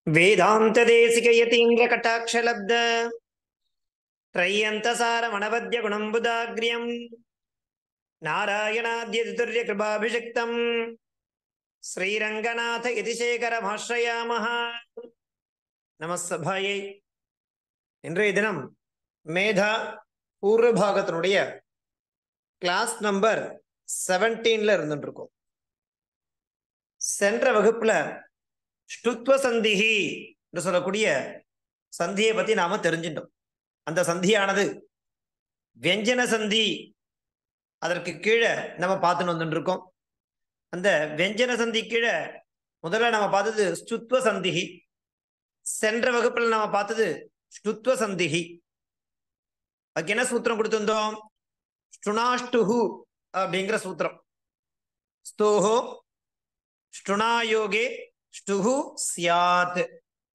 वेदांत देशिक यतीन्द्र कटाक्षलब्ध त्रय्यंतसार मनवद्य गुणंबुदाग्र्यं नारायणाद्यतुर्य कृपाभिषिक्तं श्रीरंगनाथ यतिशेखरमाश्रयामः. நமஸ்தபாயை. இன்றைய தினம் மேதா பூர்வ பாகத்தினுடைய கிளாஸ் நம்பர் 17ல இருந்துட்டு இருக்கோம். சென்ற வகுப்புல ஸ்டுத்வ சந்திஹி என்று சொல்லக்கூடிய சந்தியை பத்தி நாம தெரிஞ்சிட்டோம். அந்த சந்தியானது வியஞ்சன சந்தி, அதற்கு கீழே நம்ம பார்த்துன்னு வந்துட்டு இருக்கோம். அந்த வியஞ்சன சந்தி கீழே முதல்ல நம்ம பார்த்தது ஸ்டுத்வ சந்திஹி. சென்ற வகுப்புல நம்ம பார்த்தது ஸ்டுத்வ சந்திஹி. அதுக்கு என்ன சூத்திரம் கொடுத்திருந்தோம்? ஸ்டுனாஷ்டுஹு அப்படிங்கிற சூத்திரம். ஸ்தோஹோ ஸ்டுனாயோகே ஸ்டுஹு சியாத்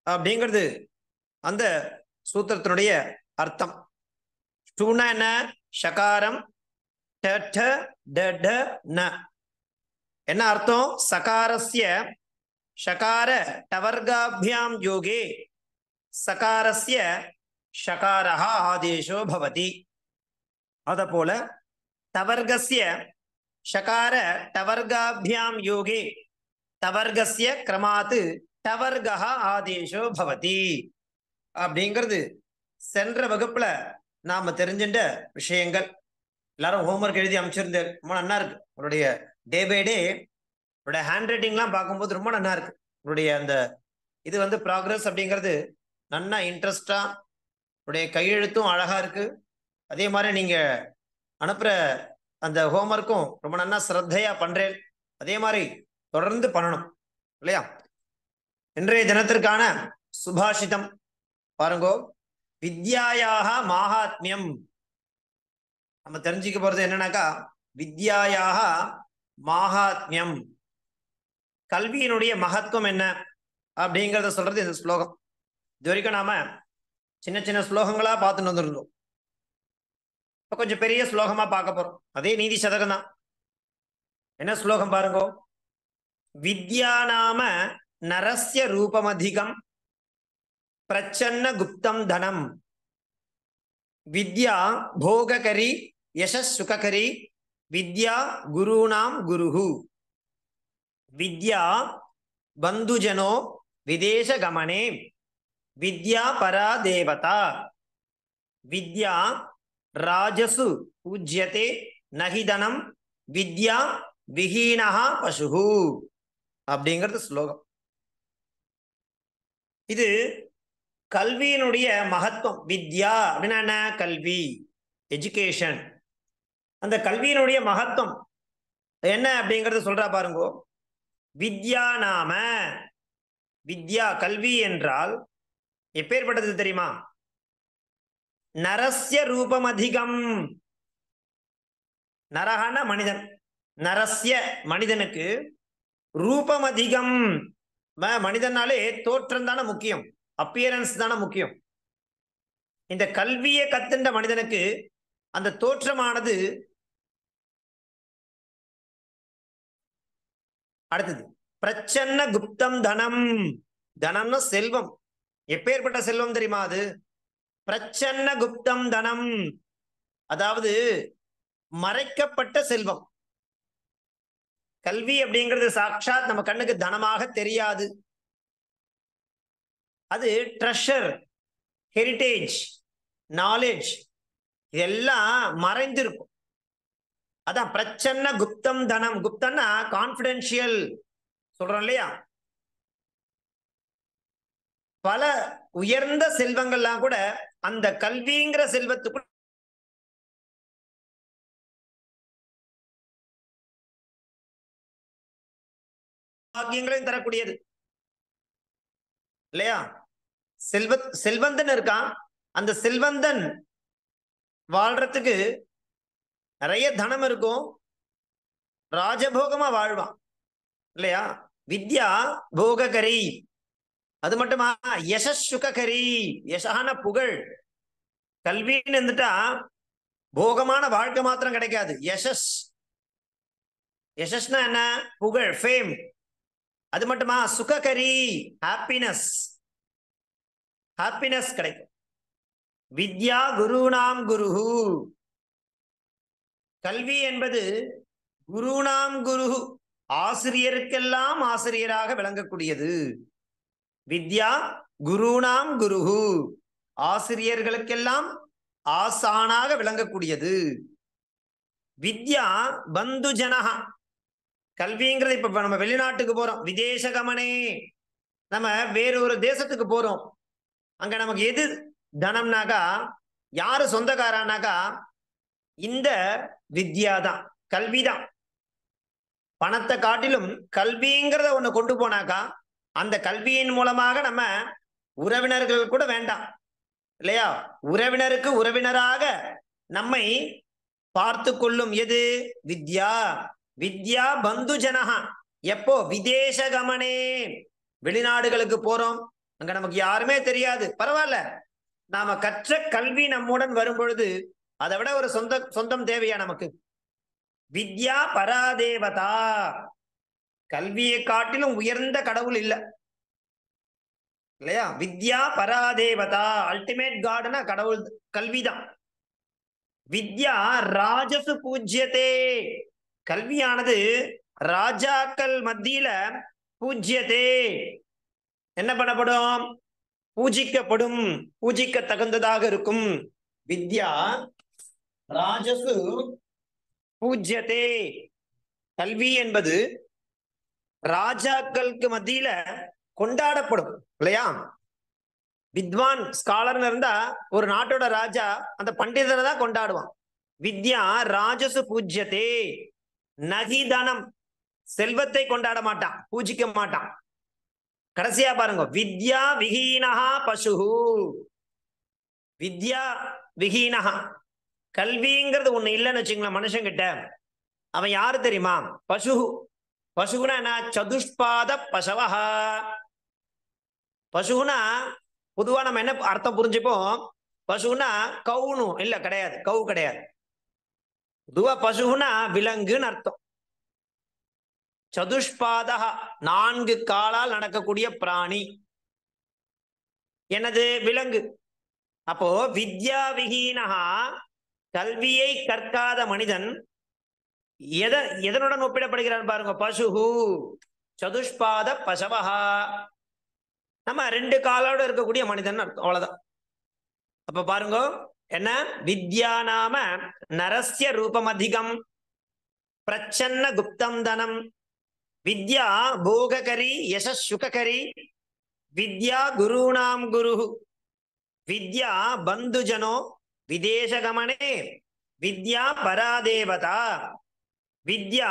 அப்படிங்கிறது அந்த சூத்திரத்தினுடைய அர்த்தம். ஸ்டுனா என்ன? ஷகாரம். என்ன அர்த்தம்? சகாரஸ்ய ஷகார டவர்காபியாம் யோகே சகாரஸ்ய ஷகாரஹ ஆதேசோ பவதி. அத போல தவர்கஸ்ய ஷகார டவர்காபியாம் யோகே தவர்கஸ்ய கிரமாத்து டவர்கஹ ஆதேசோ பவதி அப்படிங்கிறது சென்ற வகுப்புல நாம தெரிஞ்சின்ற விஷயங்கள். எல்லாரும் ஹோம்ஒர்க் எழுதி அமைச்சிருந்தார். ரொம்ப நல்லா இருக்கு. உங்களுடைய டே பை டே உங்களுடைய ஹேண்ட் ரைட்டிங்லாம் பார்க்கும்போது ரொம்ப நல்லா இருக்கு. உங்களுடைய அந்த இது ப்ராக்ரஸ் அப்படிங்கிறது நல்லா இன்ட்ரெஸ்டா, உங்களுடைய கையெழுத்தும் அழகா இருக்கு. அதே மாதிரி நீங்க அனுப்புற அந்த ஹோம்ஒர்க்கும் ரொம்ப நல்லா சிரத்தையா பண்றேன். அதே மாதிரி தொடர்ந்து பண்ணணும் இல்லையா? இன்றைய தினத்திற்கான சுபாஷிதம் பாருங்கோ. வித்யாயாக மாஹாத்மியம். நம்ம தெரிஞ்சுக்க போறது என்னன்னாக்கா, வித்யாயாக மாஹாத்மியம், கல்வியினுடைய மகத்துவம் என்ன அப்படிங்கிறத சொல்றது இந்த ஸ்லோகம். இது வரைக்கும் நாம சின்ன சின்ன ஸ்லோகங்களா பார்த்துட்டு வந்துருந்தோம். இப்ப கொஞ்சம் பெரிய ஸ்லோகமா பார்க்க போறோம். அதே நீதி சதகம் தான். என்ன ஸ்லோகம் பாருங்கோ. வித்யா நாம நரஸ்ய ரூபமதிகம் பிரச்சன்ன குப்தம் தனம் வித்யா போககரி யசஸ் சுககரி வித்யா குருணாம் குருஹு வித்யா பந்துஜனோ விதேச கமனே வித்யா பரா தேவதா வித்யா ராஜசு பூஜ்யதே நஹிதனம் வித்யா விஹீனஹா பசுஹு அப்படிங்கிறது ஸ்லோகம். இது கல்வியினுடைய மகத்துவம். வித்யா அப்படின்னா என்ன? கல்வி, எஜுகேஷன். அந்த கல்வியினுடைய மகத்துவம் என்ன அப்படிங்கறது சொல்றா பாருங்கோ. வித்யா நாம, வித்யா கல்வி என்றால் எப்பேற்பட்டது தெரியுமா? நரஸ்ய ரூபம் அதிகம். நரஹான மனிதன். நரஸ்ய மனிதனுக்கு ரூபம் அதிகம். மனிதனாலே தோற்றம் தானே முக்கியம், அப்பியரன்ஸ் தானே முக்கியம். இந்த கல்வியை கத்துண்ட மனிதனுக்கு அந்த தோற்றமானது அடுத்தது. பிரச்சன்ன குப்தம் தனம். தனம்னா செல்வம். எப்பேற்பட்ட செல்வம் தெரியுமா? அது பிரச்சன்ன குப்தம் தனம், அதாவது மறைக்கப்பட்ட செல்வம். கல்வி அப்படிங்கிறது சாட்சாத் நம்ம கண்ணுக்கு தனமாக தெரியாது. அது ட்ரெஷர், ஹெரிட்டேஜ், நாலேஜ், இதெல்லாம் மறைந்திருக்கும். அதான் பிரச்சன்ன குப்தம் தனம். குப்தன்னா கான்பிடென்ஷியல் சொல்றோம் இல்லையா? பல உயர்ந்த செல்வங்கள்லாம் கூட அந்த கல்விங்கிற செல்வத்துக்குள் பாக்கியங்களையும் தரக்கூடியது இல்லையா? செல்வந்தன் இருக்கான். அந்த செல்வந்தன் வாழ்றதுக்கு நிறைய தனம் இருக்கும், ராஜபோகமா வாழ்வான் இல்லையா? வித்யா போககரி. அது மட்டுமா? யசஸ் சுககரி. யசான புகழ். கல்வின்னு இருந்துட்டா போகமான வாழ்க்கை மாத்திரம் கிடைக்காது. யசஸ். யசஸ்னா என்ன? புகழ், ஃபேம். அது மட்டுமா? சுககரி, ஹாப்பினஸ். ஹாப்பினஸ் கிடைக்கும். வித்யா குருணாம் குருஹு, கல்வி என்பது குருணாம் குருஹு, ஆசிரியருக்கெல்லாம் ஆசிரியராக விளங்கக்கூடியது. வித்யா குருணாம் குருஹு, ஆசிரியர்களுக்கெல்லாம் ஆசானாக விளங்கக்கூடியது. வித்யா பந்து ஜனஹா, கல்விங்கிறது இப்ப நம்ம வெளிநாட்டுக்கு போறோம், விதேச கமனே, நம்ம வேறொரு தேசத்துக்கு போறோம், அங்க நமக்கு எது தனம்னாக்கா, யாரு சொந்தக்காரானாக்கா இந்த வித்யா தான், கல்விதான். பணத்தை காட்டிலும் கல்விங்கிறத ஒண்ணு கொண்டு போனாக்கா அந்த கல்வியின் மூலமாக நம்ம உறவினர்கள் கூட வேண்டாம் இல்லையா, உறவினருக்கு உறவினராக நம்மை பார்த்து கொள்ளும் எது? வித்யா. வித்யா பந்து ஜனஹா, எப்போ? விதேச கமனே, வெளிநாடுகளுக்கு போறோம், அங்க நமக்கு யாருமே தெரியாது, பரவாயில்ல, நாம கற்ற கல்வி நம்முடன் வரும் பொழுது அதை விட ஒரு சொந்தம் தேவையா நமக்கு? வித்யா பராதேவதா, கல்வியை காட்டிலும் உயர்ந்த கடவுள் இல்ல இல்லையா. வித்யா பராதேவதா, அல்டிமேட் காட்னா கடவுள், கல்விதான். வித்யா ராஜசு பூஜ்யதே, கல்வியானது ராஜாக்கள் மத்தியில பூஜ்யதே, என்ன பண்ணப்படும்? பூஜிக்கப்படும், பூஜிக்க தகுந்ததாக இருக்கும். வித்யா ராஜசு பூஜ்யதே, கல்வி என்பது ராஜாக்களுக்கு மத்தியில கொண்டாடப்படும் இல்லையா. வித்வான் ஸ்காலர்னு இருந்தா ஒரு நாட்டோட ராஜா அந்த பண்டிதரை தான் கொண்டாடுவான். வித்யா ராஜசு பூஜ்யதே, நகிதனம், செல்வத்தை கொண்டாட மாட்டான், பூஜிக்க மாட்டான். கடைசியா பாருங்க, வித்யா விஹீனஹா பசுஹு, வித்யா விஹீனஹா, கல்விங்கிறது ஒண்ணு இல்லைன்னு வச்சுங்களேன் மனுஷங்கிட்ட, அவன் யாரு தெரியுமா? பசுஹு. பசுகுனா என்ன? சதுஷ்பாத பசவஹா. பசுகுனா பொதுவா நம்ம என்ன அர்த்தம் புரிஞ்சுப்போம்? பசுனா கவுனு இல்ல, கிடையாது, கவு கிடையாது. பொதுவா பசுனா விலங்குன்னு அர்த்தம். சதுஷ்பாதா, 4 காலால் நடக்கக்கூடிய பிராணி, என்னது? விலங்கு. அப்போ வித்யா விஹீனஹா, கல்வியை கற்காத மனிதன் எதனுடன் ஒப்பிடப்படுகிறான் பாருங்க? பசுஹு சதுஷ்பாத பசவஹா, நம்ம 2 காலோட இருக்கக்கூடிய மனிதன் அர்த்தம், அவ்வளவுதான். அப்ப பாருங்க என்ன? வித்யா நாம நரஸ்ய ரூபம் அதிகம், பிரச்சன்ன குப்தம் தனம், வித்யா போககரி யசசுகரி, வித்யா குருணாம் குரு, வித்யா பந்துஜனோ விதேசகமனே, வித்யா பராதேவதா, வித்யா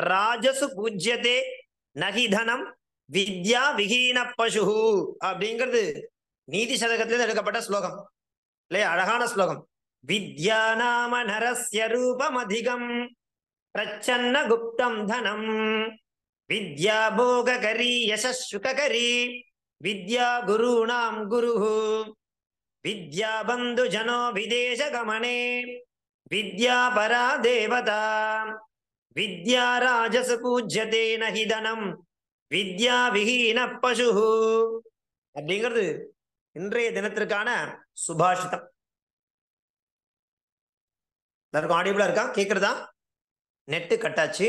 ராஜசு பூஜ்யதே நகிதனம், வித்யா விஹீன பசு அப்படிங்கிறது நீதி சதகத்திலிருந்து எடுக்கப்பட்ட ஸ்லோகம் இல்லையா, அழகான ஸ்லோகம். வித்யா நாம நரஸ்ய ரூபம் அதிகம், பிரச்சன்ன குப்தம் தனம், வித்யா போககரி யசசுகரி, வித்யா குருணாம் குரு, வித்யா பந்து ஜனோ விதேச கமனே, வித்யா பரா தேவதா, வித்யா ராஜச பூஜ்யதே நஹிதனம், வித்யா விஹீன பசு அப்படிங்கிறது இன்றைய தினத்திற்கான சுபாஷிதம். எல்லாருக்கும் ஆடியபிளா இருக்கா? கேக்குறதா? நெட்டு கட்டாச்சு,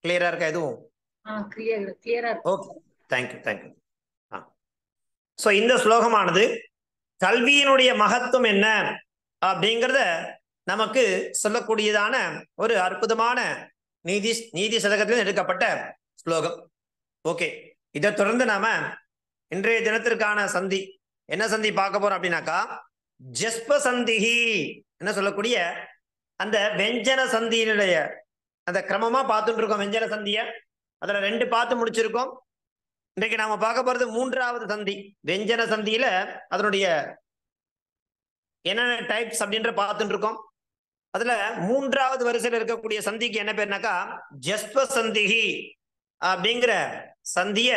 கிளியரா இருக்கா? எதுவும் ஓகே, தேங்க்யூ தேங்க்யூ. ஸோ இந்த ஸ்லோகமானது கல்வியினுடைய மகத்துவம் என்ன அப்படிங்கிறத நமக்கு சொல்லக்கூடியதான ஒரு அற்புதமான நீதி சதகத்தில் எடுக்கப்பட்ட ஸ்லோகம். ஓகே, இதை தொடர்ந்து நாம இன்றைய தினத்திற்கான சந்தி என்ன சந்தி பார்க்க போறோம் அப்படின்னாக்கா, ஜஸ்ப சந்திஹி என்ன சொல்லக்கூடிய அந்த வெஞ்சன சந்தியினுடைய அந்த கிரமமா பார்த்துட்டு இருக்கோம். வெஞ்சன சந்திய அதுல 2 பார்த்து முடிச்சிருக்கோம். இன்றைக்கு நாம பார்க்க போறது 3வது சந்தி. வெஞ்சன சந்தியில அதனுடைய என்னென்ன டைப்ஸ் அப்படின்ற பார்த்துட்டு இருக்கோம். அதுல 3வது வரிசையில் இருக்கக்கூடிய சந்திக்கு என்ன பேர்னாக்கா ஜஸ்ப சந்திஹி அப்படிங்கிற சந்திய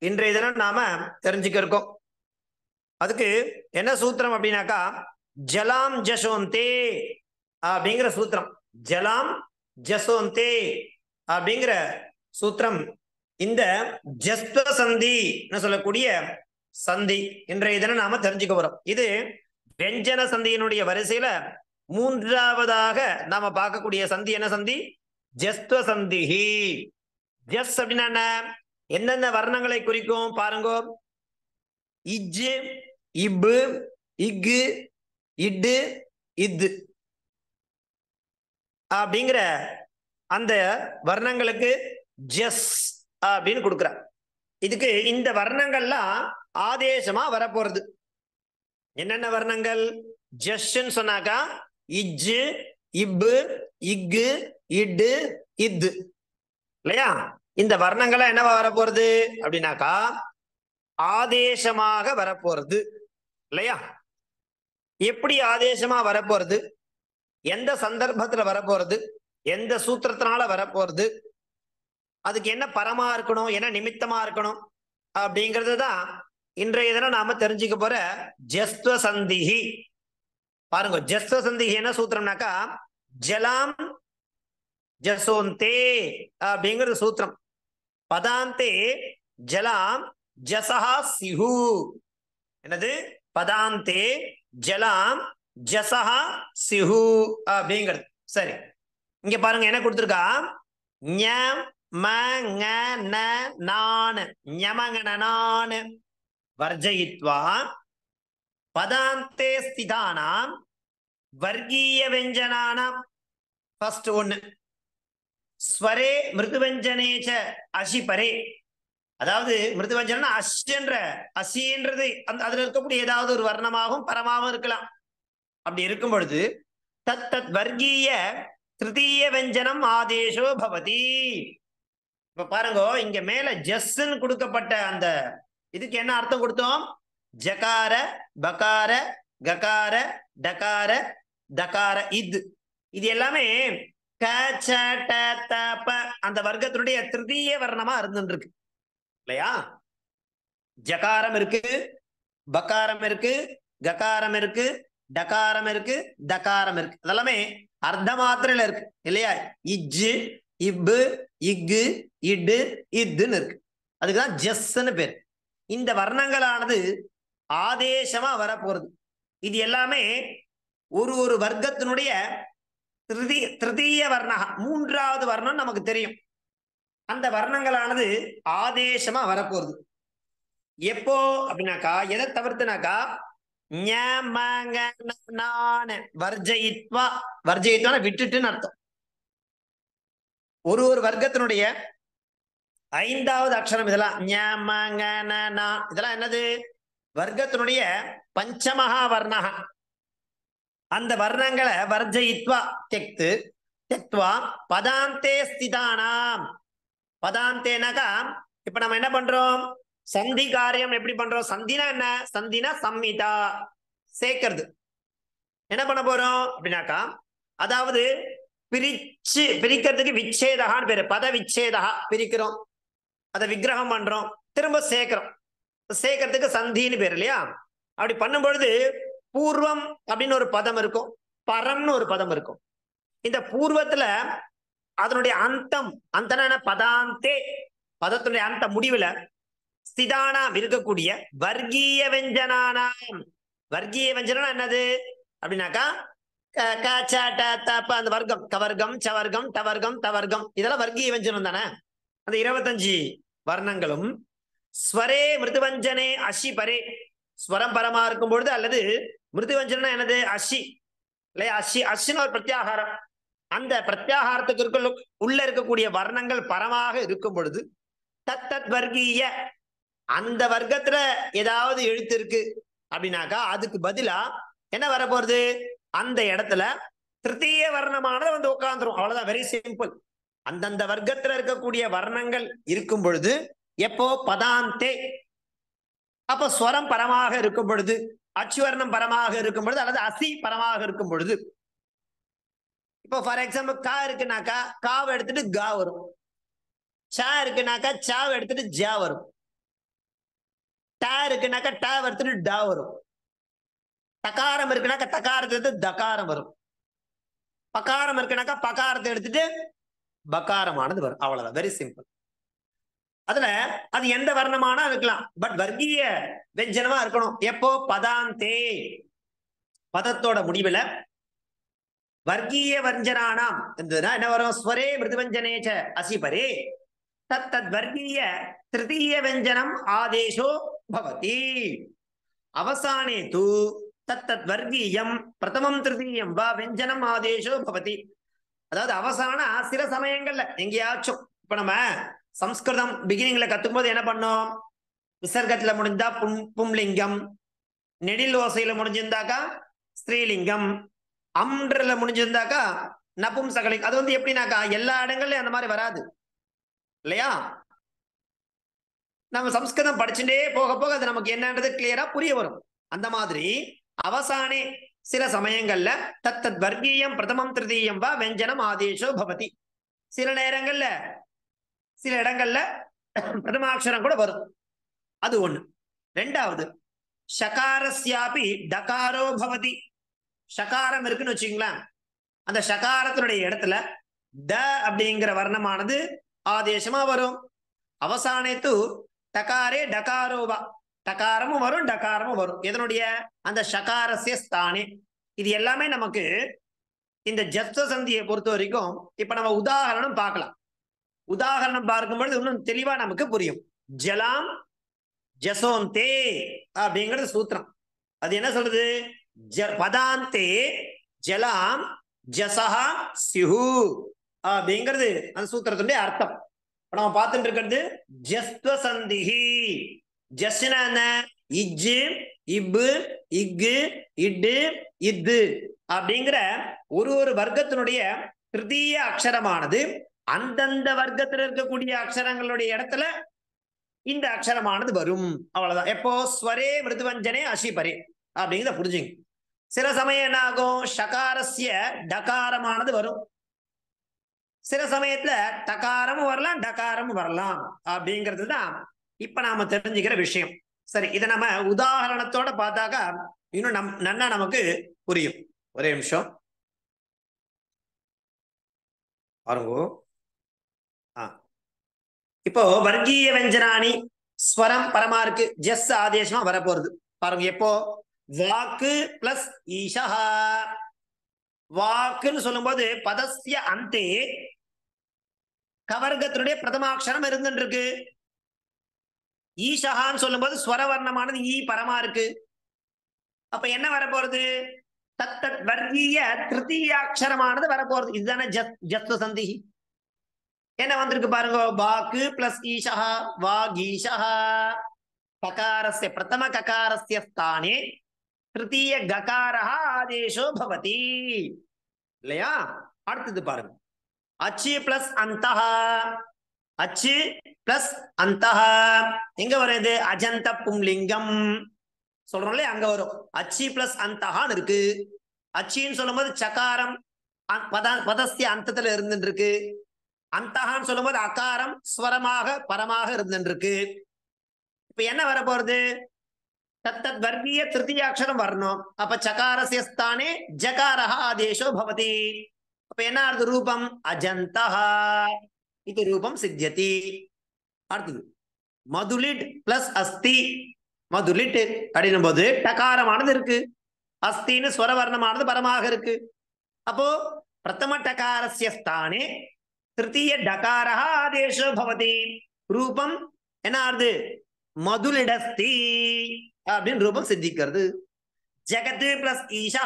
இன்றைய தினம் நாம தெரிஞ்சுக்க இருக்கோம். அதுக்கு என்ன சூத்திரம் அப்படின்னாக்கா ஜலாம் ஜசோந்தே அப்படிங்கிற சூத்திரம். ஜலாம் ஜசோந்தே அப்படிங்கிற சூத்திரம் இந்த ஜஸ்ப சந்தி சொல்லக்கூடிய சந்தி. இன்றைய தினம் நாம தெரிஞ்சுக்க போறோம். இது வெஞ்சன சந்தியினுடைய வரிசையில மூன்றாவதாக நாம பார்க்கக்கூடிய சந்தி என்ன சந்தி? ஜஸ்துவ சந்திஹி. ஜஸ் அப்படின்னா என்ன? எந்தெந்த வர்ணங்களை குறிக்கும் பாருங்க. இஜ்ஜு, இப்பு, இக்கு, இட்டு, இத்து அப்படிங்கிற அந்த வர்ணங்களுக்கு ஜஸ் அப்படின்னு கொடுக்குற. இதுக்கு இந்த வர்ணங்கள்லாம் ஆதேசமா வரப்போறது. என்னென்ன வர்ணங்கள்? ஜஸ்ன்னு சொன்னாக்கா இஜ்ஜு, இப்பு, இக்கு, இட்டு, இத்து இல்லையா? இந்த வர்ணங்கள்லாம் என்னவா வரப்போறது அப்படின்னாக்கா ஆதேசமாக வரப்போறது இல்லையா? எப்படி ஆதேசமா வரப்போறது, எந்த சந்தர்ப்பத்துல வரப்போறது, எந்த சூத்திரத்தினால வரப்போறது, அதுக்கு என்ன பரமா இருக்கணும், என்ன நிமித்தமா இருக்கணும் அப்படிங்கிறது தான் இன்றைய தினம் நாம தெரிஞ்சுக்க போற ஜஸ்துவ சந்திஹி. பாருங்க, ஜஸ்துவ சந்திஹி என்ன சூத்திரம்னாக்கா ஜலாம் ஜசோந்தே அப்படிங்கிறது சூத்திரம். பதாந்தே ஜலாம் ஜசஹா சிஹு. என்னது? பதாந்தே ஜலாம் ஜசஹா சிஹு அப்படிங்கிறது. சரி, இங்க பாருங்க என்ன கொடுத்திருக்கா. ஞமங்கணனான் வர்ஜயித்வா பதாந்தே ஸ்திதானாம் வர்கீய வெஞ்சனானாம். ஃபர்ஸ்ட் ஒண்ணு, ஸ்வரே மிருதுவஞ்சனேச்ச அசி பரே. அதாவது மிருதுவஞ்சனா அஷ்ன்ற அசின்றது அதுல இருக்கக்கூடிய ஏதாவது ஒரு வர்ணமாகவும் பரமாகவும் இருக்கலாம். அப்படி இருக்கும் பொழுது தத் தத் வர்கீய திருத்தீய வெஞ்சனம் ஆதேசோ பவதி. இப்ப பாருங்க, இங்க மேல ஜஸ்ன்னு கொடுக்கப்பட்ட அந்த இதுக்கு என்ன அர்த்தம் கொடுத்தோம்? ஜகார, பகார, ககார, டகார, தகார, இது எல்லாமே க ச ட த ப அந்த வர்க்கத்தினுடைய திருத்தீய வர்ணமா இருந்துருக்கு இல்லையா? ஜகாரம் இருக்கு, பகாரம் இருக்கு, ககாரம் இருக்கு, டகாரம் இருக்கு, தகாரம் இருக்கு. அதெல்லாமே அர்த்த மாத்திரையில இருக்கு இல்லையா? இஜ்ஜு, இப்பு, இக்கு, இடு, இத்துன்னு இருக்கு. அதுக்குதான் ஜஸ்ன்னு பேர். இந்த வர்ணங்களானது ஆதேசமா வரப்போறது. இது எல்லாமே ஒரு வர்க்கத்தினுடைய திருத்தீய வர்ணா, மூன்றாவது வர்ணம் நமக்கு தெரியும். அந்த வர்ணங்களானது ஆதேசமா வரப்போறது. எப்போ அப்படின்னாக்கா எதை தவிர்த்துனாக்கா வர்ஜயித்வா. வர்ஜயித்வான விட்டுட்டுன்னு அர்த்தம். ஒரு வர்க்கத்தினுடைய ஐந்தாவது அக்ஷரம் இதெல்லாம் இதெல்லாம் என்னது? வர்க்கத்தினுடைய பஞ்சமகா வர்ணக. அந்த வர்ணங்களை வர்ஜயித்வா தெக்து தெக்த்வா பதாந்தே ஸ்திதானாம். பதாந்தேனாக்கா இப்ப நம்ம என்ன பண்றோம்? சந்தி காரியம் எப்படி பண்றோம்? சந்தினா என்ன? சந்தினா சம்மிதா, சேர்க்கிறது. என்ன பண்ண போறோம் அப்படின்னாக்கா அதாவது பிரிக்கிறதுக்கு விச்சேதகான்னு பேரு. பத விச்சேதா, பிரிக்கிறோம், அதை விக்கிரகம் பண்றோம், திரும்ப சேர்க்கிறோம். சேர்க்கறதுக்கு சந்தின்னு பேர் இல்லையா? அப்படி பண்ணும் பொழுது பூர்வம் அப்படின்னு ஒரு பதம் இருக்கும், பரம்னு ஒரு பதம் இருக்கும். இந்த பூர்வத்துல அதனுடைய அந்தம், அந்தன பதாந்தே, பதத்துடைய அந்த முடிவுல ஸ்திதானாம் இருக்கக்கூடிய வர்கீய வெஞ்சனானாம். வர்கீய வெஞ்சனா என்னது அப்படின்னாக்கா அந்த வர்க்கம், கவர்க்கம், சவர்க்கம், டவர்க்கம், தவர்க்கம், இதெல்லாம் வர்க்கீய வெஞ்சனம் தானே. அந்த 25 வர்ணங்களும் ஸ்வரே மிருதுவஞ்சனே அஷி பரே, ஸ்வரம் பரமா இருக்கும் பொழுது, அல்லது மிருதுவஞ்சனா என்னது? அஷி இல்லையா? அஷி, அஷின்னு ஒரு பிரத்யாகாரம். அந்த பிரத்யாகாரத்துக்கு உள்ள இருக்கக்கூடிய வர்ணங்கள் பரமாக இருக்கும் பொழுது தத் தத் வர்க்கீய, அந்த வர்க்கத்துல ஏதாவது எழுத்து இருக்கு அப்படின்னாக்கா அதுக்கு பதிலா என்ன வரப்போறது? அந்த இடத்துல திருத்தீய வர்ணமானது வந்து உட்கார்ந்துரும். அவ்வளவுதான், வெரி சிம்பிள். அந்தந்த வர்க்கத்துல இருக்கக்கூடிய வர்ணங்கள் இருக்கும் பொழுது எப்போ? பதாந்தே. அப்ப ஸ்வரம் பரமாக இருக்கும் பொழுது, அச்சுவர்ணம் பரமாக இருக்கும் பொழுது, அல்லது அசி பரமாக இருக்கும் பொழுது. இப்போ ஃபார் எக்ஸாம்பிள் கா இருக்குனாக்கா காவை எடுத்துட்டு கா வரும். சா இருக்குனாக்கா சாவை எடுத்துட்டு ஜா வரும். டா இருக்குனாக்கா டா எடுத்துட்டு டா வரும். தகாரம் இருக்குனாக்கா தகாரத்தை எடுத்து தகாரம் வரும். பகாரம் இருக்குனாக்கா பகாரத்தை எடுத்துட்டு பகாரமானது வரும். அவ்வளவுதான், வெரி சிம்பிள். அதுல அது எந்த வர்ணமானா இருக்கலாம், பட் வர்க்கீய வெஞ்சனமா இருக்கணும். எப்போ? பதாந்தே, பதத்தோட முடிவுல வர்க்கீய வஞ்சனானாம் என்ன வரும்? ஸ்வரே மிருதுவஞ்சனேச்ச அசிபரே தத் வர்க்கீய திருத்தீய வெஞ்சனம் ஆதேசோ பவதி. அவசானே தூ தத் வர்க்கீயம் பிரதமம் திருத்தீயம் வா வெஞ்சனம் ஆதேசோ பவதி. அதாவது அவசான சில சமயங்கள்ல எங்கேயாச்சும், இப்ப நம்ம சம்ஸ்கிருதம் பிகினிங்ல கத்துக்கும் போது என்ன பண்ணோம்? விசர்க்கத்துல முடிஞ்சா பும்லிங்கம், நெடில் ஓசையில முடிஞ்சிருந்தாக்கா ஸ்ரீலிங்கம், அம்ன்றல முடிஞ்சிருந்தாக்கா நபும்சகலிங்கம். அது வந்து எப்படின்னாக்கா எல்லா இடங்கள்லயும் அந்த மாதிரி வராது இல்லையா? நம்ம சம்ஸ்கிருதம் படிச்சுட்டே போக போக அது நமக்கு என்னன்றது கிளியரா புரிய வரும். அந்த மாதிரி அவசானே சில சமயங்கள்ல தத் வர்க்கீயம் பிரதமம் திருத்தீயம் வா வெஞ்சனம் ஆதேசோ பவதி. சில நேரங்கள்ல சில இடங்கள்ல பிரதமாட்சரம் கூட வரும். அது ஒண்ணு. ரெண்டாவது, ஷகாரஸ்யாபி டகாரோ பவதி. ஷகாரம் இருக்குன்னு வச்சுங்களேன், அந்த ஷகாரத்தினுடைய இடத்துல ட அப்படிங்கிற வர்ணமானது ஆதேசமா வரும். அவசானத்து டகாரே டகாரோவா, டகாரமும் வரும் டகாரமும் வரும். எதனுடைய? அந்த ஷகாரஸ்ய ஸ்தானே. இது எல்லாமே நமக்கு இந்த ஜஸ்த சந்தியை பொறுத்த வரைக்கும் இப்ப நம்ம உதாரணம் பார்க்கலாம். உதாரணம் பார்க்கும்பொழுது இன்னும் தெளிவா நமக்கு புரியும். ஜலாம் ஜசோந்தே அப்படிங்கிறது சூத்திரம். அது என்ன சொல்றது? பதாந்தே ஜலாம் ஜசஹா சிஹு அப்படிங்கிறது அந்த சூத்திரத்துடைய அர்த்தம். நம்ம பார்த்துட்டு இருக்கிறது ஜஸ்த்வ சந்திஹி. ஜஸ்னா என்ன? இஜ்ஜு இப்பு இக்கு இட்டு இத்து அப்படிங்கிற ஒரு ஒரு வர்க்கத்தினுடைய திருத்தீய அக்ஷரமானது அந்தந்த வர்க்கத்தில் இருக்கக்கூடிய அக்ஷரங்களுடைய இடத்துல இந்த அக்ஷரமானது வரும். அவ்வளவுதான். எப்போ? ஸ்வரே மிருதுவஞ்சனே அசிபரே அப்படிங்கிறத புரிஞ்சுங்க. சில சமயம் என்ன ஆகும்? ஷகாரஸ்ய டகாரமானது வரும். சில சமயத்துல டகாரமும் வரலாம் டகாரமும் வரலாம் அப்படிங்கிறது தான் இப்ப நாம தெரிஞ்சுக்கிற விஷயம். சரி, இதை நம்ம உதாரணத்தோட பார்த்தாக்கா இன்னும் நன்னா நமக்கு புரியும். ஒரே நிமிஷம் பாருங்க. இப்போ வர்க்கீய வெஞ்சனானி ஸ்வரம் பரமா இருக்கு, ஜஸ் ஆதேசமா வரப்போறது. பாருங்க, எப்போ? வாக்கு பிளஸ் ஈஷா. வாக்குன்னு சொல்லும் போது பதஸ்ய அந்தே கவர்க்கத்தினுடைய பிரதமாட்சரம் இருந்துருக்கு. ஈஷகான்னு சொல்லும் போது ஸ்வரவர்ணமானது ஈ பரமா இருக்கு. அப்ப என்ன வரப்போறது? தத் வர்க்கீய திருத்தீயாட்சரமானது வரப்போறது. இதுதானே ஜஸ்து சந்தி. என்ன வந்திருக்கு பாருங்க? வாக்கு பிளஸ் ஈஷா வாகீஷா. ககாரஸ்ய பிரதம ககாரஸ்ய ஸ்தானே திருத்தீய ககாரஹ ஆதேசோ பவதி இல்லையா? அடுத்தது பாருங்க, அச்சு பிளஸ் அந்தஹ. அச்சு பிளஸ் அந்தஹ எங்க வருது? அஜந்த பும்லிங்கம் சொல்றோம் இல்லையா, அங்க வரும். அச்சி பிளஸ் அந்தஹான்னு இருக்கு. அச்சின்னு சொல்லும் போது சகாரம் பதஸ்ய அந்தத்துல இருந்துருக்கு. அந்தஹான்னு சொல்லும் போது அகாரம் ஸ்வரமாக பரமாக இருந்துருக்கு. இப்ப என்ன வர போறது? தத் வர்க்கீய திருத்தீயாட்சரம் வரணும். அப்ப சகாரஸ்ய ஸ்தானே ஜகாரஹ ஆதேசோ பவதி. அப்ப என்ன ஆகுது? ரூபம் அஜந்தஹ இது ரூபம் சித்தியதி. அடுத்தது மதுலிட் பிளஸ் அஸ்தி. மதுலிட் அப்படின்னும் போது டகாரமானது இருக்கு, அஸ்தின்னு ஸ்வரவர்ணமானது பரமாக இருக்கு. அப்போ பிரதம டகாரஸ்ய ஸ்தானே திருத்தீய டகாரஹ ஆதேசோ பவதி. ரூபம் என்ன ஆகுது? மதுலிடஸ்தி அப்படின்னு ரூபம் சித்திக்கிறது. ஜகத் பிளஸ் ஈஷா.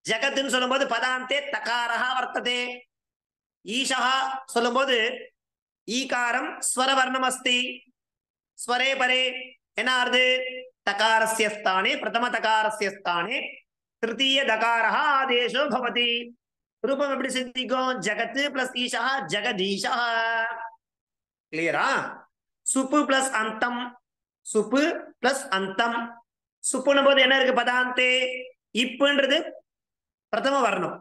ஜகத்ன்னு சொல்லும் போது பதாந்தே தகாரஹ வர்த்ததே. ஈஷா சொல்லும் போது ஈகாரம் ஸ்வரவர்ணம் அஸ்தி. ஸ்வரே பரே என்ன ஆறுது? தகாரஸ்ய ஸ்தானே பிரதம தகாரஸ்ய ஸ்தானே திருத்தீய தகாரஹ ஆதேசோ பவதி. ரூபம் எப்படி சித்திக்கும்? ஜகத் பிளஸ் ஈஷா ஜெகதீஷா. கிளியரா? சுப்பு பிளஸ் அந்தம். சுப்பு பிளஸ் அந்தம். சுப்புன்னும் போது என்ன இருக்கு? பதாந்தே இப்புன்றது பிரதம வர்ணம்.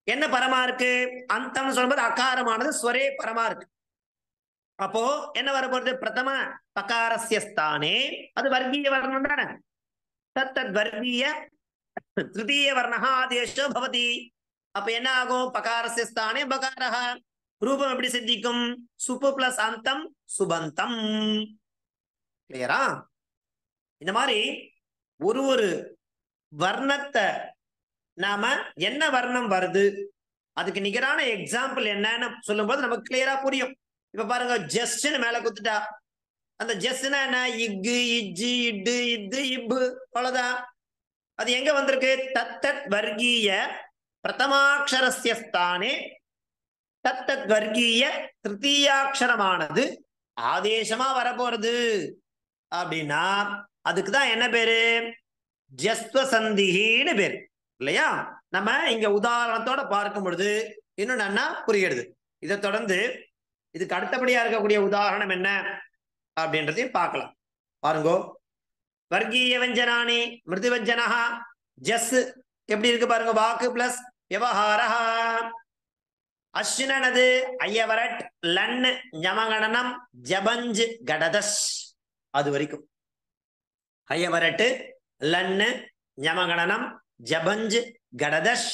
என்ன பரமா இருக்கு? அந்தம் சொல்லும்போது அகாரமானது ஸ்வரே பரமா இருக்கு. அப்போ என்ன வரப்போறது? பிரதம பகாரஸ்ய ஸ்தானே அது வர்க்கீய வர்ணம் தானே. தத் வர்க்கீய திருத்தீய வர்ணஹ ஆதேசோ பவதி. அப்ப என்ன ஆகும்? பகாரஸ்ய ஸ்தானே பகாரஹ. ரூபம் எப்படி சித்திக்கும்? சுப்பு பிளஸ் அந்தம் சுபந்தம். கிளியரா? இந்த மாதிரி ஒரு ஒரு வர்ணத்தை நாம என்ன வர்ணம் வருது அதுக்கு நிகரான எக்ஸாம்பிள் என்னன்னு சொல்லும் போது நமக்கு கிளியரா புரியும். இப்ப பாருங்க, ஜஸ்ட்னு மேல குத்துட்டா, அந்த ஜஸ்ட்னா என்ன? இக்கு இஜ்ஜு இட்டு இத்து இப்பு, அவ்வளவுதான். அது எங்க வந்திருக்கு? தத்தத் வர்க்கீய பிரதமாட்சரஸ்ய ஸ்தானே தத்தத் வர்க்கீய திருத்தீயாட்சரமானது ஆதேசமா வரப்போறது அப்படின்னா அதுக்குதான் என்ன பேரு? ஜஸ்வ சந்தின்னு பேரு இல்லையா? நம்ம இங்க உதாரணத்தோட பார்க்கும் பொழுது இன்னும் நன்னா புரியுது. இதை தொடர்ந்து இதுக்கு அடுத்தபடியா இருக்கக்கூடிய உதாரணம் என்ன அப்படின்றதையும் பார்க்கலாம். பாருங்கோ, வர்க்கீய வஞ்சனானி மிருது வஞ்சனா. ஜஸ் எப்படி இருக்கு பாருங்க, வாக்கு பிளஸ் விவகார. அஸ்வினது ஐயவரட் லன் ஞமகணனம் ஜபஞ்ச் கடதஸ். அது வரைக்கும் ஐயவரட்டு லன்னு ஞமகணனம் ஜபஞ்ச் கடதஷ்.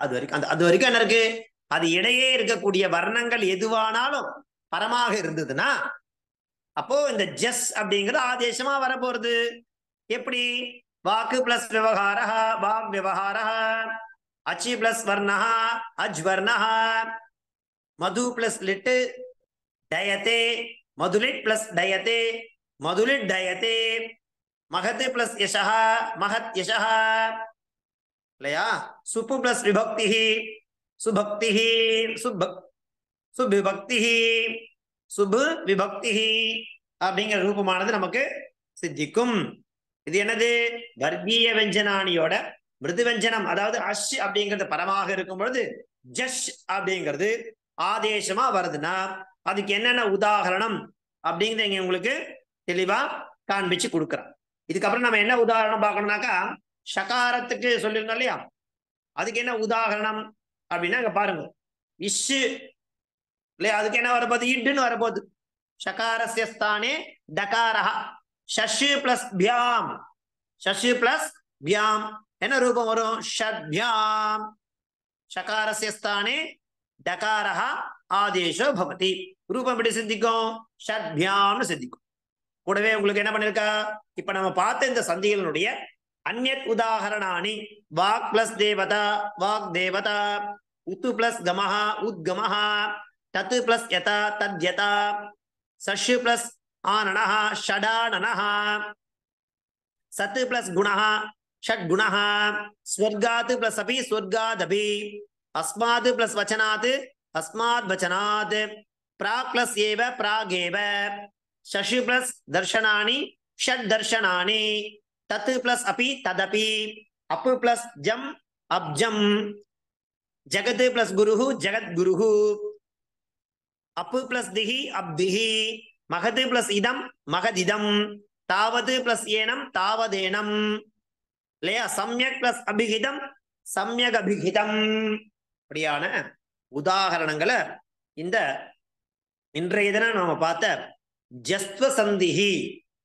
அது வரைக்கும் அது வரைக்கும் என்ன இருக்கு? அது இடையே இருக்கக்கூடிய வர்ணங்கள் எதுவானாலும் பரமாக இருந்ததுன்னா அப்போ இந்த ஜஸ் அப்படிங்கிறது ஆதேசமா வரப்போறது. எப்படி? வாக்கு பிளஸ் விவகார வாக் விவகார, அச்சி பிளஸ் வர்ணா அஜ் வர்ணா, மது பிளஸ் லிட்டு டயத்தே மதுலிட் பிளஸ் டயத்தே மதுலிட் டயத்தே, மகத் பிளஸ் யசஹ மகத் யசஹ இல்லையா? சுப்பு பிளஸ் விபக்தி சுபக்தி சுபிபக்தி சுபு விபக்தி அப்படிங்கிற ரூபமானது நமக்கு சித்திக்கும். இது என்னது? வர்க்கீய வெஞ்சனானியோட மிருது வெஞ்சனம், அதாவது அஷ் அப்படிங்கிறது பரமாக இருக்கும் பொழுது ஜஷ் அப்படிங்கிறது ஆதேசமா வருதுன்னா அதுக்கு என்னென்ன உதாரணம் அப்படிங்கிறத இங்க உங்களுக்கு தெளிவா காண்பிச்சு கொடுக்குறேன். இதுக்கப்புறம் நம்ம என்ன உதாரணம் பார்க்கணும்னாக்கா, ஷகாரத்துக்கு சொல்லியிருந்தோம் இல்லையா, அதுக்கு என்ன உதாரணம் அப்படின்னா இங்க பாருங்க, இஷு இல்லையா, அதுக்கு என்ன வரப்போகுது? இட்டுன்னு வரப்போகுது. ஷகாரஸ்ய ஸ்தானே டகாரஹ, ஷஷு பிளஸ் பியாம், ஷஷு பிளஸ் பியாம் என்ன ரூபம் வரும்? ஷட்பியாம். ஷகாரஸ்ய ஸ்தானே டகாரஹ ஆதேஷோ பவதி. ரூபம் எப்படி சித்திக்கும்? ஷட்பியாம்னு சித்திக்கும். கூடவே உங்களுக்கு என்ன பண்ணிருக்கா, இப்ப நம்ம பார்த்த இந்த சந்திகளுடைய அந்யத் உதாகரணானி, வாக் பிளஸ் தேவதா வாக் தேவதா, உத்து பிளஸ் கமஹ உத்கமஹ, தத்து பிளஸ் யதா தத்யதா, சஷு பிளஸ் ஆனனஹ ஷடானனஹ, சத்து பிளஸ் குணஹ ஷட்குணஹ, ஸ்வர்காத் பிளஸ் அபி ஸ்வர்காதபி, அஸ்மாத் பிளஸ் வச்சனாத் அஸ்மாத் வச்சனாத், பிராக் பிளஸ் ஏவ பிராகேவ, शशि प्लस दर्शनानि षड दर्शनानि, तत् प्लस अपि तदपि, अप प्लस जम अब्जम, जगत प्लस गुरुः जगत गुरुः, अप प्लस दिहि अब्दिहि, महत् प्लस इदम महदिदम, तावत् प्लस येनम तावदेनम இல்லையா? சம்யக் பிளஸ் அபிஹிதம் சம்யக் அபிஹிதம். அப்படியான உதாரணங்களை இந்த இன்றைய தினம் நாம பார்த்த ஜஸ்வ சந்திஹி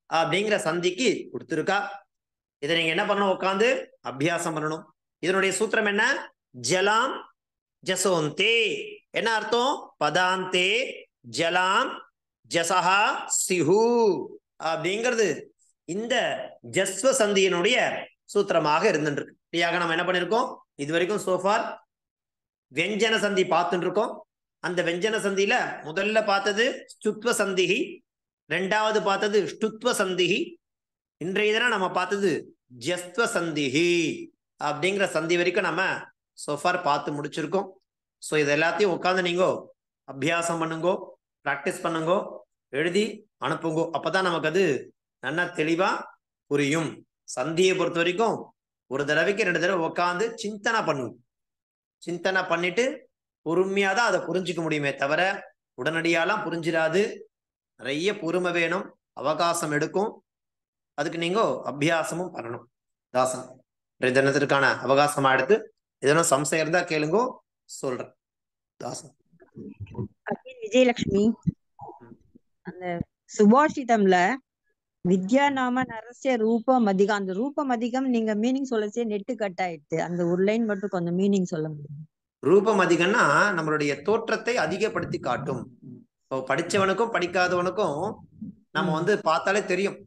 அப்படிங்கிற சந்திக்கு கொடுத்துருக்கா. இதை நீங்க என்ன பண்ணணும்? உட்காந்து அபியாசம் பண்ணணும். இதனுடைய சூத்திரம் என்ன? ஜலாம் ஜசோந்தே. என்ன அர்த்தம்? பதாந்தே ஜலாம் ஜசஹா சிஹு அப்படிங்கிறது இந்த ஜஸ்வ சந்தியினுடைய சூத்திரமாக இருந்துருக்கு. இப்படியாக நம்ம என்ன பண்ணிருக்கோம்? இது வரைக்கும் சோஃபார் வெஞ்சன சந்தி பார்த்துட்டு இருக்கோம். அந்த வெஞ்சன சந்தியில முதல்ல பார்த்தது ஸ்துத்வ சந்திஹி, ரெண்டாவது பார்த்தது ஸ்துத்வ சந்திஹி, இன்றைய தினம் நம்ம பார்த்தது ஜஸ்வ சந்திஹி அப்படிங்கிற சந்தி வரைக்கும் நம்ம சோஃபார் பார்த்து முடிச்சிருக்கோம். ஸோ இது எல்லாத்தையும் உட்காந்து நீங்க அபியாசம் பண்ணுங்கோ, ப்ராக்டிஸ் பண்ணுங்கோ, எழுதி அனுப்புங்கோ. அப்பதான் நமக்கு அது நல்லா தெளிவா புரியும். சந்தியை பொறுத்த வரைக்கும் ஒரு தடவைக்கு 2 தடவை உட்காந்து சிந்தனை பண்ணுவோம். சிந்தனை பண்ணிட்டு பொறுமையாதான் அதை புரிஞ்சுக்க முடியுமே தவிர உடனடியாலாம் புரிஞ்சிடாது. நிறைய பொறுமை வேணும், அவகாசம் எடுக்கும். அதுக்கு நீங்க அபியாசமும் பண்ணணும். தாசன் தினத்திற்கான அவகாசமா எடுத்து எதனா சம்சயம் இருந்தா கேளுங்கோ, சொல்றேன். தாசன் விஜயலட்சுமி, அந்த சுபாஷிதம்ல வித்யா நாம நரசிய ரூபம் அதிகம், அந்த ரூபம் அதிகம் நீங்க மீனிங் சொல்லச்சே நெட்டு கட் ஆயிடுச்சு. அந்த ஒரு லைன் மட்டும் கொஞ்சம் மீனிங் சொல்ல முடியும்? ரூபம் அதிகம்னா நம்மளுடைய தோற்றத்தை அதிகப்படுத்தி காட்டும். இப்போ படிச்சவனுக்கும் படிக்காதவனுக்கும் நம்ம வந்து பார்த்தாலே தெரியும்,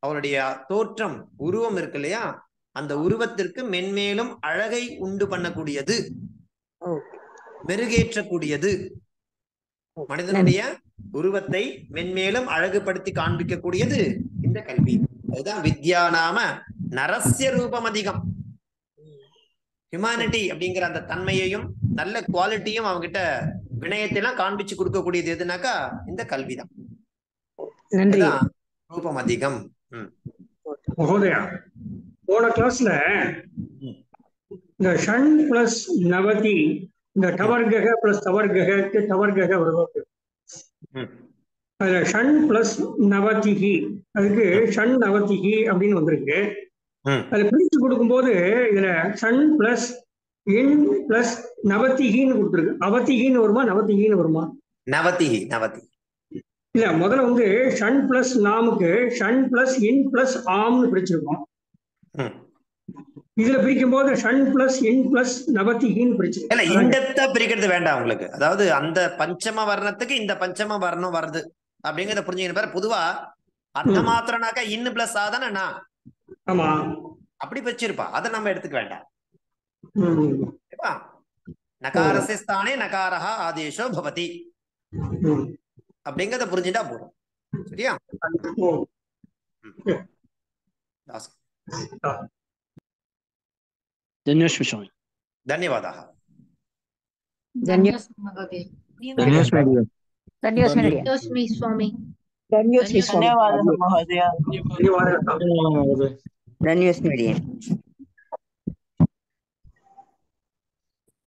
அவருடைய தோற்றம் உருவம் இருக்கு இல்லையா, அந்த உருவத்திற்கு மென்மேலும் அழகை உண்டு பண்ணக்கூடியது, மெருகேற்றக்கூடியது. மனிதனுடைய உருவத்தை மென்மேலும் அழகுபடுத்தி காண்பிக்கக்கூடியது இந்த கல்வி. அதுதான் வித்யா நாம நரஸ்ய ரூபம் அதிகம். ஹியூமானிட்டி அப்படிங்கிற அந்த தன்மையையும் நல்ல குவாலிட்டியும் அவங்க கிட்ட வினயத்தையெல்லாம் காண்பிச்சு கொடுக்கக்கூடியது எதுனாக்கா இந்த கல்விதான். நன்றி. ரூபம் அதிகம். மகோதயா, போன கிளாஸ்ல இந்த ஷண் பிளஸ் நவதி, இந்த டவர்கக பிளஸ் டவர்கக வருவது. அதுல ஷண் பிளஸ் நவதிகி, அதுக்கு ஷண் நவதிகி அப்படின்னு வந்திருக்கு. அது பிரிச்சு கொடுக்கும்போது இதுல ஷண் பிளஸ் இன் பிளஸ் நவதிகின்னு கொடுத்துருக்கு. அவதிகின்னு வருமா நவதிகின்னு வருமா? நவதிகி. நவதி இல்ல, முதல்ல வந்து ஷண் பிளஸ் நாமுக்கு ஷண் பிளஸ் இன் பிளஸ் ஆம்னு பிரிச்சிருக்கோம். இதுல பிரிக்கும் போது ஷண் பிளஸ் இன் பிளஸ் நவதிகின்னு பிரிச்சிருக்கோம். இல்ல, இண்டெப்தா பிரிக்கிறது வேண்டாம் உங்களுக்கு. அதாவது அந்த பஞ்சம வர்ணத்துக்கு இந்த பஞ்சம வர்ணம் வருது அப்படிங்கறத புரிஞ்சுக்கிற. பொதுவா அர்த்தமாத்திரனாக்கா இன்னு பிளஸ் ஆதானா? ஆமா, அப்படி பிரிச்சிருப்பா. அதை நம்ம எடுத்துக்க வேண்டாம். நகாரஸ்ய ஸ்தானே நகாரஹ ஆதேசோ பவதி அப்படிங்கறத புரிஞ்சுட்டா போதும். சரியா? धन्यवादाः. धन्यवादः महोदय.